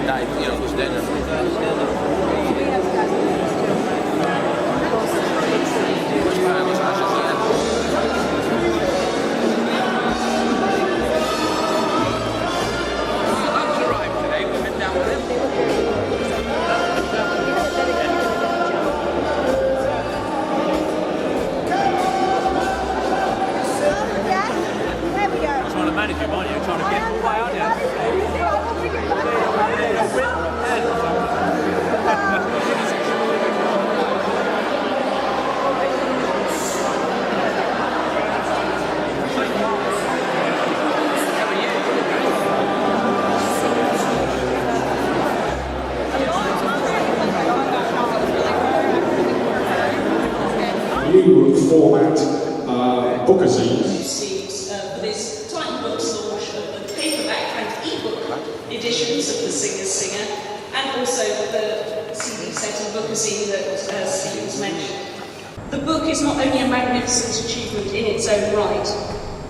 Dai, io non posso new format bookazine. For this Titan Books launch of the paperback and ebook editions of The Singer's Singer, and also the CD set and bookazine that Steve has mentioned. The book is not only a magnificent achievement in its own right,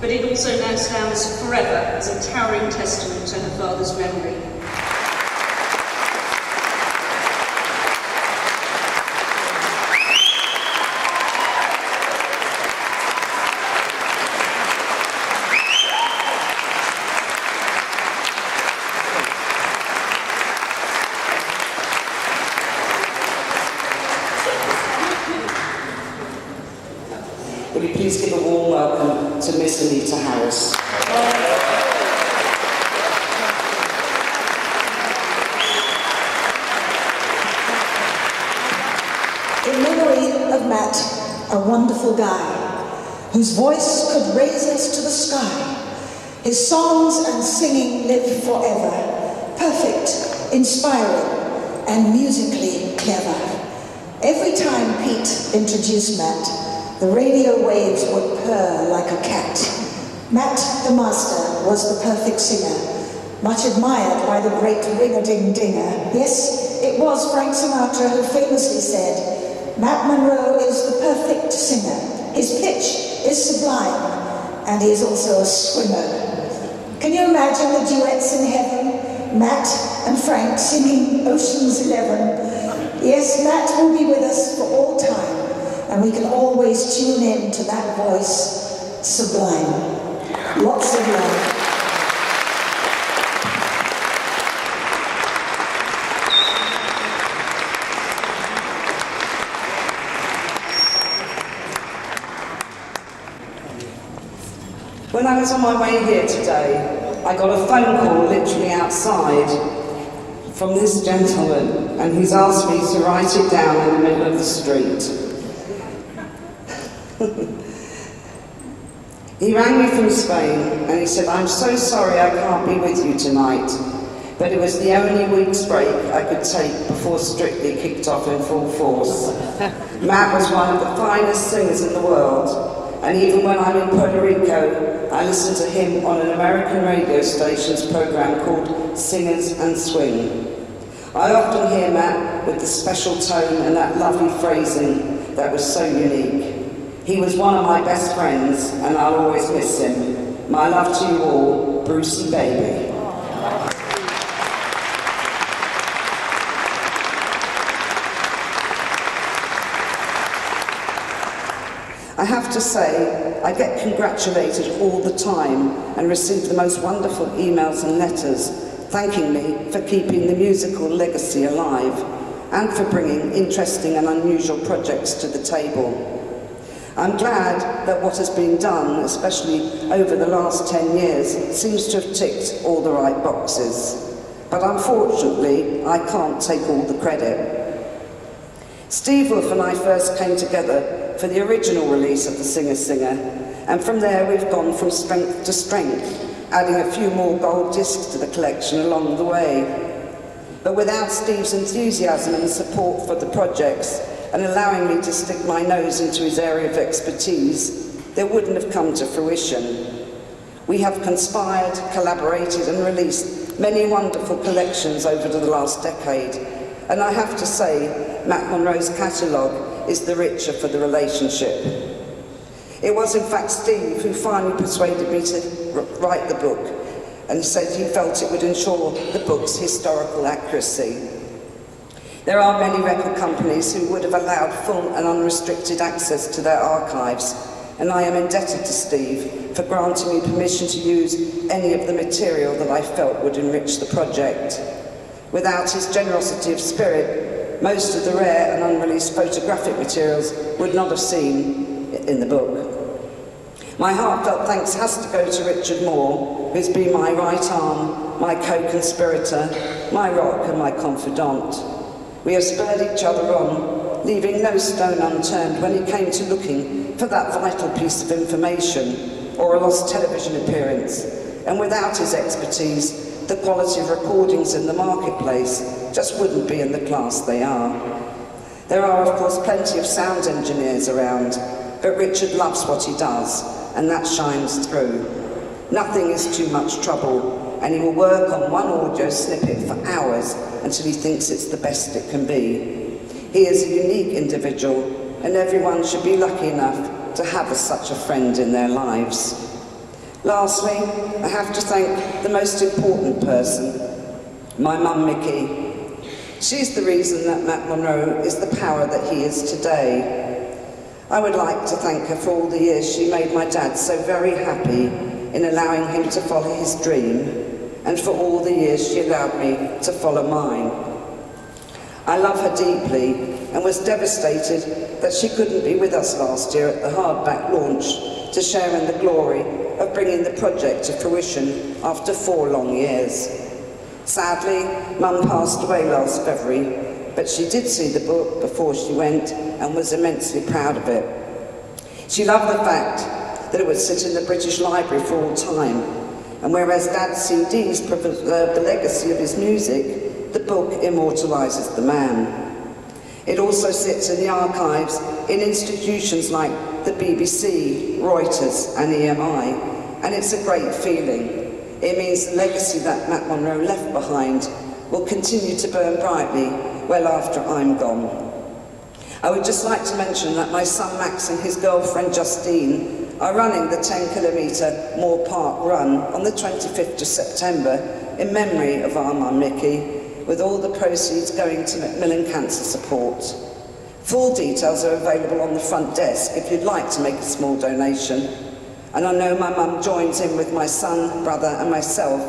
but it also now stands forever as a towering testament to her father's memory. Will you please give a warm welcome to Miss Anita Harris. In memory of Matt, a wonderful guy, whose voice could raise us to the sky. His songs and singing live forever, perfect, inspiring, and musically clever. Every time Pete introduced Matt, the radio waves would purr like a cat. Matt, the master, was the perfect singer, much admired by the great ring-a-ding-dinger. Yes, it was Frank Sinatra who famously said, Matt Monro is the perfect singer. His pitch is sublime, and he is also a swimmer. Can you imagine the duets in heaven? Matt and Frank singing Ocean's 11. Yes, Matt will be with us for all time. And we can always tune in to that voice, sublime. Lots of love. When I was on my way here today, I got a phone call literally outside from this gentleman, and he's asked me to write it down in the middle of the street. He rang me from Spain and he said, I'm so sorry I can't be with you tonight, but it was the only week's break I could take before Strictly kicked off in full force. Matt was one of the finest singers in the world, and even when I'm in Puerto Rico, I listen to him on an American radio station's program called Singers and Swing. I often hear Matt with the special tone and that lovely phrasing that was so unique. He was one of my best friends, and I'll always miss him. My love to you all, Brucey baby. I have to say, I get congratulated all the time and receive the most wonderful emails and letters thanking me for keeping the musical legacy alive and for bringing interesting and unusual projects to the table. I'm glad that what has been done, especially over the last 10 years, seems to have ticked all the right boxes. But unfortunately, I can't take all the credit. Steve Wolf and I first came together for the original release of The Singer's Singer, and from there we've gone from strength to strength, adding a few more gold discs to the collection along the way. But without Steve's enthusiasm and support for the projects, and allowing me to stick my nose into his area of expertise, they wouldn't have come to fruition. We have conspired, collaborated and released many wonderful collections over the last decade, and I have to say, Matt Monro's catalogue is the richer for the relationship. It was in fact Steve who finally persuaded me to write the book, and said he felt it would ensure the book's historical accuracy. There are many record companies who would have allowed full and unrestricted access to their archives, and I am indebted to Steve for granting me permission to use any of the material that I felt would enrich the project. Without his generosity of spirit, most of the rare and unreleased photographic materials would not have seen in the book. My heartfelt thanks has to go to Richard Moore, who's been my right arm, my co-conspirator, my rock and my confidant. We have spurred each other on, leaving no stone unturned when it came to looking for that vital piece of information or a lost television appearance. And without his expertise, the quality of recordings in the marketplace just wouldn't be in the class they are. There are, of course, plenty of sound engineers around, but Richard loves what he does, and that shines through. Nothing is too much trouble, and he will work on one audio snippet for hours until he thinks it's the best it can be. He is a unique individual, and everyone should be lucky enough to have such a friend in their lives. Lastly, I have to thank the most important person, my mum Mickey. She's the reason that Matt Monro is the power that he is today. I would like to thank her for all the years she made my dad so very happy in allowing him to follow his dream, and for all the years she allowed me to follow mine. I love her deeply and was devastated that she couldn't be with us last year at the hardback launch to share in the glory of bringing the project to fruition after 4 long years. Sadly, Mum passed away last February, but she did see the book before she went and was immensely proud of it. She loved the fact that it would sit in the British Library for all time, and whereas Dad's CDs preserve the legacy of his music, the book immortalises the man. It also sits in the archives in institutions like the BBC, Reuters and EMI, and it's a great feeling. It means the legacy that Matt Monro left behind will continue to burn brightly well after I'm gone. I would just like to mention that my son Max and his girlfriend Justine are running the 10-kilometre Moore Park Run on the 25th of September in memory of our mum Mickey, with all the proceeds going to Macmillan Cancer Support. Full details are available on the front desk if you'd like to make a small donation. And I know my mum joins in with my son, brother and myself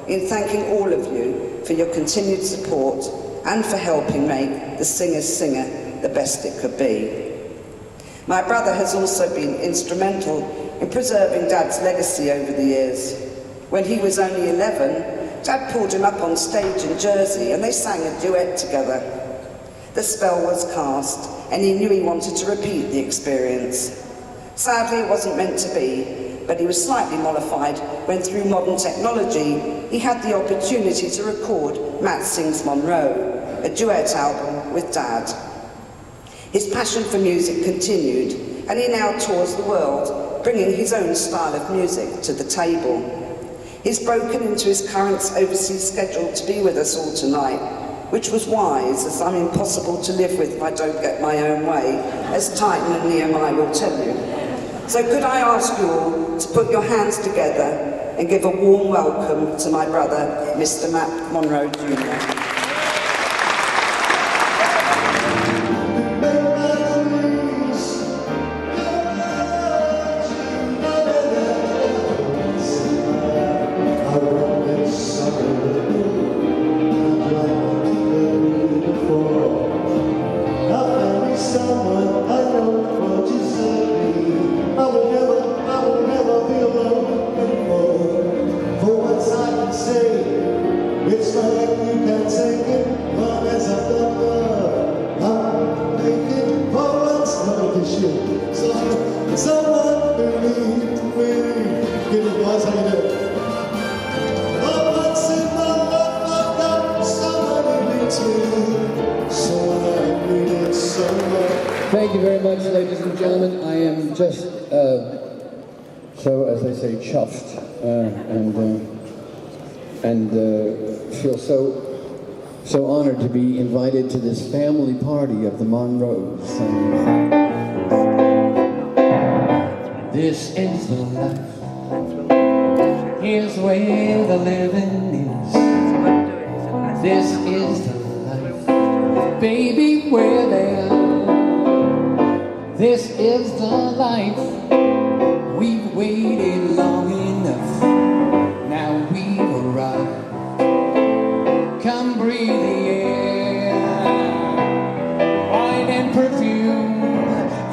in thanking all of you for your continued support and for helping make The Singer's Singer the best it could be. My brother has also been instrumental in preserving Dad's legacy over the years. When he was only 11, Dad pulled him up on stage in Jersey and they sang a duet together. The spell was cast and he knew he wanted to repeat the experience. Sadly, it wasn't meant to be, but he was slightly mollified when through modern technology he had the opportunity to record Matt Sings Monro, a duet album with Dad. His passion for music continued, and he now tours the world, bringing his own style of music to the table. He's broken into his current overseas schedule to be with us all tonight, which was wise, as I'm impossible to live with if I don't get my own way, as Titan and Nehemiah will tell you. So could I ask you all to put your hands together and give a warm welcome to my brother, Mr. Matt Monro Jr. Thank you very much, ladies and gentlemen. I am just so, as they say, chuffed and feel so honored to be invited to this family party of the Monros. This is the life Here's where the living is. This is the life, baby, where they are. This is the life. We've waited long enough. Now we've arrived. Come breathe the air. Wine and perfume,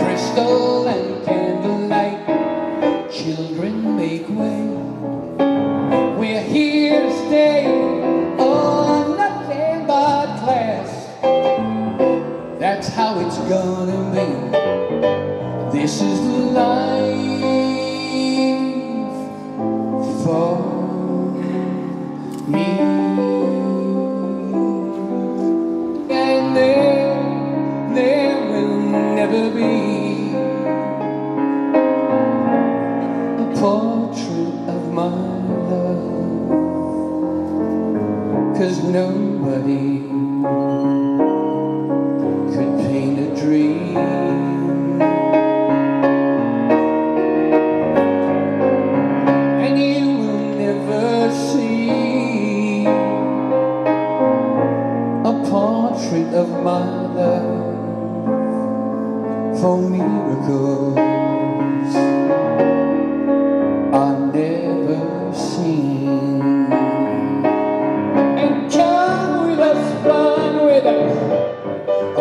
crystal and candlelight. Children make way. We're here to stay. Oh, nothing but class. That's how it's gonna be. This is the life for me. And there will never be a portrait of my love, 'cause nobody could paint a dream. And you will never see a portrait of my love. For miracles are never seen. And come with us, run with us.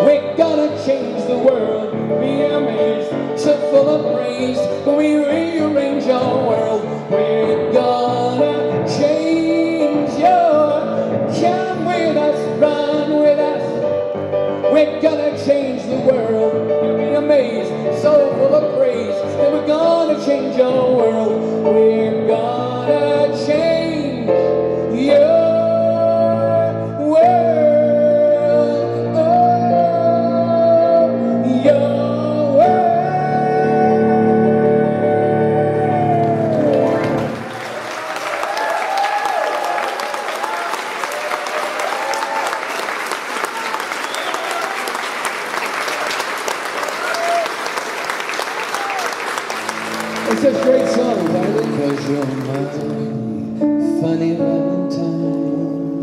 We're gonna change the world. Be amazed, so full of praise. We rearrange our world. We're gonna change your. Come with us, run with us. We're gonna change the world. You'll be amazed, so full of praise. That we're gonna change your world. We're gonna change your world. Oh, your world. It's such great songs, aren't they? 'Cause you're my funny Valentine,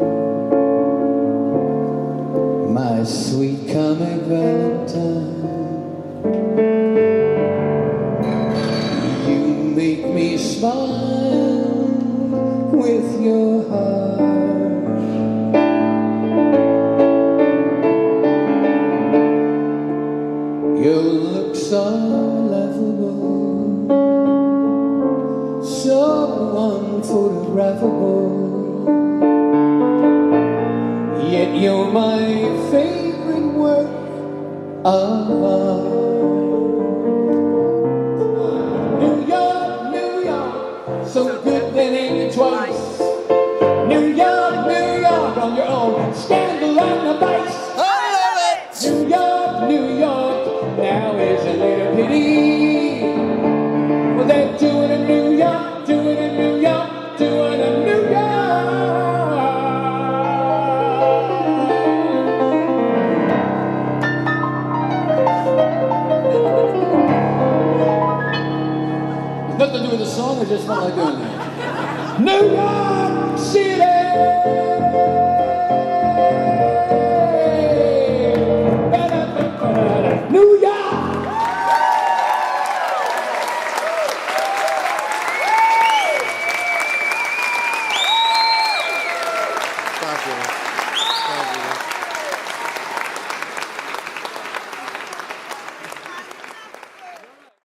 my sweet comic Valentine. You make me smile with your heart. Your looks are laughable, so unphotographable. Yet you're my favorite work of art. New York, New York, so good that ain't twice. New York, on your own, scandal on the vice. I love it. New York, now is a little pity. Well, they're doing in New York, doing in New York, doing in New York. There's nothing to do with the song, I just felt like doing that. New York City! New York! Fabulous. Fabulous.